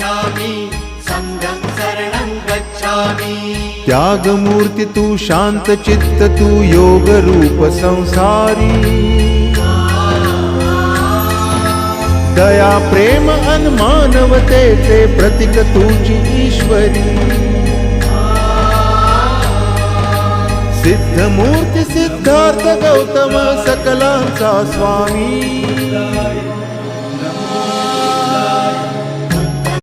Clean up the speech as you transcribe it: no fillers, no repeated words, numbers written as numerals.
गच्छामि संघं शरणं गच्छामि। त्यागमूर्ति तू शांत चित्त तू योग रूप संसारी, दया प्रेम अन मानवतेचे प्रतीक तुझी ईश्वरी। सिद्धमूर्ती सिद्धार्थ गौतम सकलांचा स्वामी,